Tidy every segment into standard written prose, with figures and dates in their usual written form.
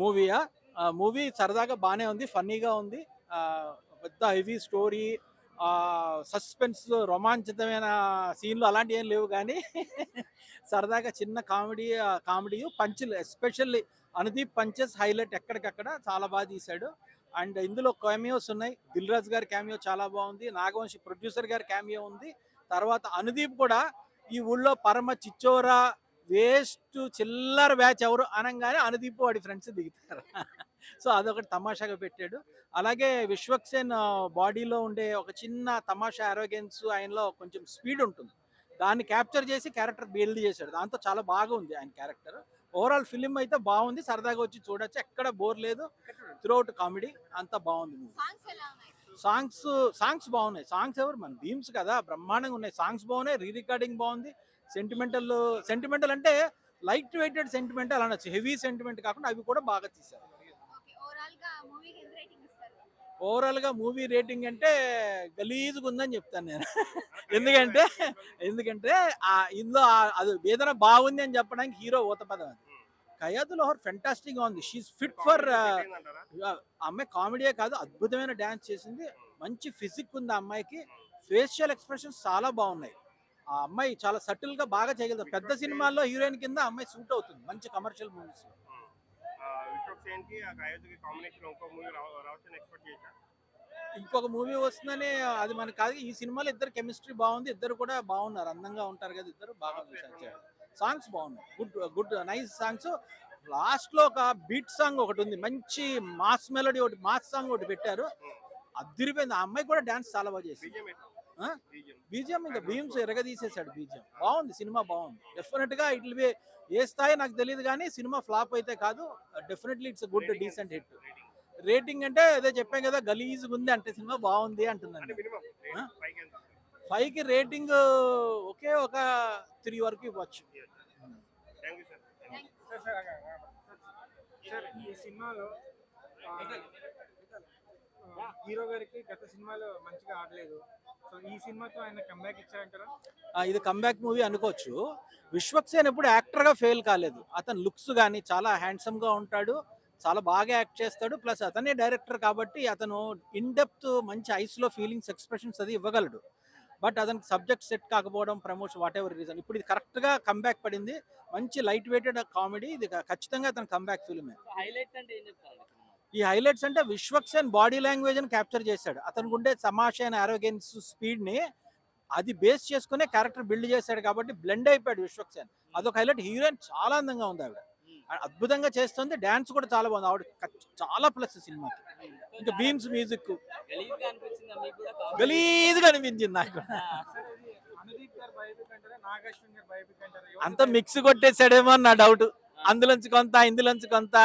మూవీయా? Movie సరదాగా బాగానే ఉంది, ఫన్నీగా ఉంది. పెద్ద హెవీ స్టోరీ, సస్పెన్స్, రోమాంచితమైన సీన్లు అలాంటివి ఏం లేవు కానీ సరదాగా చిన్న కామెడీ పంచులు, ఎస్పెషల్లీ అనుదీప్ పంచెస్ హైలైట్ ఎక్కడికక్కడ చాలా బాగా తీశాడు. అండ్ ఇందులో క్యామియోస్ ఉన్నాయి. దిల్ రాజు గారి క్యామియో చాలా బాగుంది, నాగవంశి ప్రొడ్యూసర్ గారి క్యామియో ఉంది. తర్వాత అనుదీప్ కూడా ఈ ఊళ్ళో పరమ చిచ్చోరా వేస్ట్ చిల్లర బ్యాచ్ ఎవరు అనగానే అనుదీప్ వాడి ఫ్రెండ్స్ దిగుతారు. సో అదొకటి తమాషాగా పెట్టాడు. అలాగే విశ్వక్సేన్ బాడీలో ఉండే ఒక చిన్న తమాషా అరోగెన్స్, ఆయనలో కొంచెం స్పీడ్ ఉంటుంది, దాన్ని క్యాప్చర్ చేసి క్యారెక్టర్ బిల్డ్ చేశాడు. దాంతో చాలా బాగా ఉంది ఆయన క్యారెక్టర్. ఓవరాల్ ఫిలిం అయితే బాగుంది, సరదాగా వచ్చి చూడొచ్చు, ఎక్కడ బోర్ లేదు. త్రూఅవుట్ కామెడీ అంతా బాగుంది. సాంగ్స్ బాగున్నాయి. సాంగ్స్ ఎవరు మన థీమ్స్ కదా, బ్రహ్మాండంగా ఉన్నాయి. సాంగ్స్ బాగున్నాయి, రీ రికార్డింగ్ బాగుంది. సెంటిమెంటల్ అంటే లైట్ వెయిటెడ్ సెంటిమెంటల్ అనొచ్చు, హెవీ సెంటిమెంట్ కాకుండా అవి కూడా బాగా తీశారు. ఓవరాల్ గా మూవీ రేటింగ్ అంటే గలీజ్గా ఉందని చెప్తాను నేను. ఎందుకంటే ఇందులో అది ఏదైనా బాగుంది అని చెప్పడానికి హీరో ఊతపదం. అది కయాతు లోహర్ ఫెంటాస్టిక్ గా ఉంది. షీఈ్ ఫిట్ ఫర్, అమ్మాయి కామెడీయే కాదు, అద్భుతమైన డాన్స్ చేసింది. మంచి ఫిజిక్ ఉంది ఆ అమ్మాయికి. ఫేషియల్ ఎక్స్ప్రెషన్స్ చాలా బాగున్నాయి. ఆ అమ్మాయి చాలా సటిల్ గా బాగా చేయగలుగుతారు. పెద్ద సినిమాల్లో హీరోయిన్ కింద అమ్మాయి సూట్ అవుతుంది మంచి కమర్షియల్ మూవీస్ లో. ఇంకొక మూవీ వస్తుందని అది మనకు కాదు. ఈ సినిమాలో ఇద్దరు కెమిస్ట్రీ బాగుంది, ఇద్దరు కూడా బాగున్నారు, అందంగా ఉంటారు కదా ఇద్దరు, బాగా సాంగ్స్ బాగున్నాయి. Good nice songs. లాస్ట్ లో ఒక బీట్ సాంగ్ ఒకటి ఉంది, మంచి మాస్ మెలోడీ ఒకటి, మాస్ సాంగ్ ఒకటి పెట్టారు, అదిరిపోయింది. ఆ అమ్మాయి కూడా డాన్స్ చాలా బాగా చేసింది. బీజిఎం ఇంకా భీమ్స్ ఎరగదీసేసాడు. బీజిఎం బాగుంది, సినిమా బాగుంది. డెఫినెట్ గా ఇట్ విల్ బి, ఏ స్థాయి నాకు తెలియదు కానీ సినిమా ఫ్లాప్ అయితే కాదు, definitely it's good decent hit. Rating అంటే అదే చెప్పాం కదా, గలీజ్గా ఉంది అంటే సినిమా బాగుంది అంటున్నాను. 5కి రేటింగ్ ఒకే ఒక 3 వరకు ఇవ్వచ్చు. ఈ సినిమాలో హీరో గారికి గత సినిమాలో మంచిగా ఆడలేదు, సో ఈ సినిమాతో ఆయన కంబ్యాక్ ఇచ్చారంటారా? ఇది కంబ్యాక్ మూవీ అనుకోవచ్చు. విశ్వక్సేన్ ఎప్పుడు యాక్టర్ గా ఫెయిల్ కాలేదు. అతను లుక్స్ కానీ చాలా హ్యాండ్సమ్ గా ఉంటాడు, చాలా బాగా యాక్ట్ చేస్తాడు. ప్లస్ అతనే డైరెక్టర్ కాబట్టి అతను ఇన్ డెప్త్ మంచి ఐస్ లో ఫీలింగ్స్, ఎక్స్ప్రెషన్స్ అది ఇవ్వగలడు. బట్ అతనికి సబ్జెక్ట్ సెట్ కాకపోవడం, ప్రమోషన్, వాట్ ఎవర్ రీజన్, ఇప్పుడు ఇది కరెక్ట్ గా కంబ్యాక్ పడింది. మంచి లైట్ వెయిటెడ్ కామెడీ, ఇది ఖచ్చితంగా అతను కంబ్యాక్ ఫిల్మే. ఈ హైలైట్స్ అంటే విశ్వక్సేన్ బాడీ లాంగ్వేజ్ ని క్యాప్చర్ చేశాడు. అతనికి ఉండే తమాషైన అరోగెన్స్, స్పీడ్ ని అది బేస్ చేసుకునే క్యారెక్టర్ బిల్డ్ చేశాడు కాబట్టి బ్లెండ్ అయిపోయాడు విశ్వక్సేన్. అదొక హైలైట్. హీరోయిన్ చాలా అందంగా ఉంది, ఆవిడ అద్భుతంగా చేస్తుంది. డాన్స్ కూడా చాలా బాగుంది, ఆవిడ చాలా ప్లస్ సినిమాకి. ఇంకా బీమ్స్ మ్యూజిక్ గలీజ్గా అనిపించింది నాకు. అంత మిక్స్ కొట్టేసాడేమో నా డౌట్. అందులోంచి కొంత, ఇందులోంచి కొంత,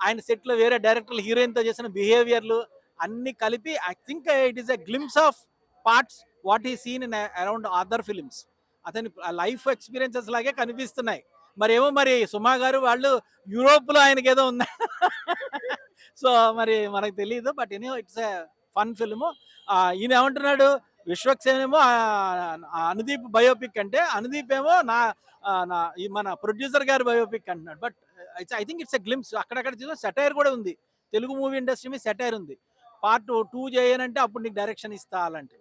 ఆయన సెట్ లో వేరే డైరెక్టర్లు హీరోయిన్ తో చేసిన బిహేవియర్లు అన్ని కలిపి I think it is a glimpse of parts what he seen in around other films. అతని లైఫ్ ఎక్స్పీరియన్సెస్ లాగే కనిపిస్తున్నాయి. మరి సుమా గారు వాళ్ళు యూరోప్ లో ఆయనకి ఏదో ఉందా సో మరి మనకు తెలియదు. But anyhow it's a fun film. ఈయన ఏమంటున్నాడు, విశ్వక్సేన్ ఏమో అనుదీప్ బయోపిక్ అంటే, అనుదీప్ ఏమో మన ప్రొడ్యూసర్ గారి బయోపిక్ అంటున్నాడు. But I think it's a glimpse. అక్కడక్కడ చూసిన సెటైర్ కూడా ఉంది, తెలుగు మూవీ ఇండస్ట్రీ మీద సెటైర్ ఉంది. పార్ట్ 2 చేయనంటే అప్పుడు నీకు డైరెక్షన్ ఇస్తా అలాంటి.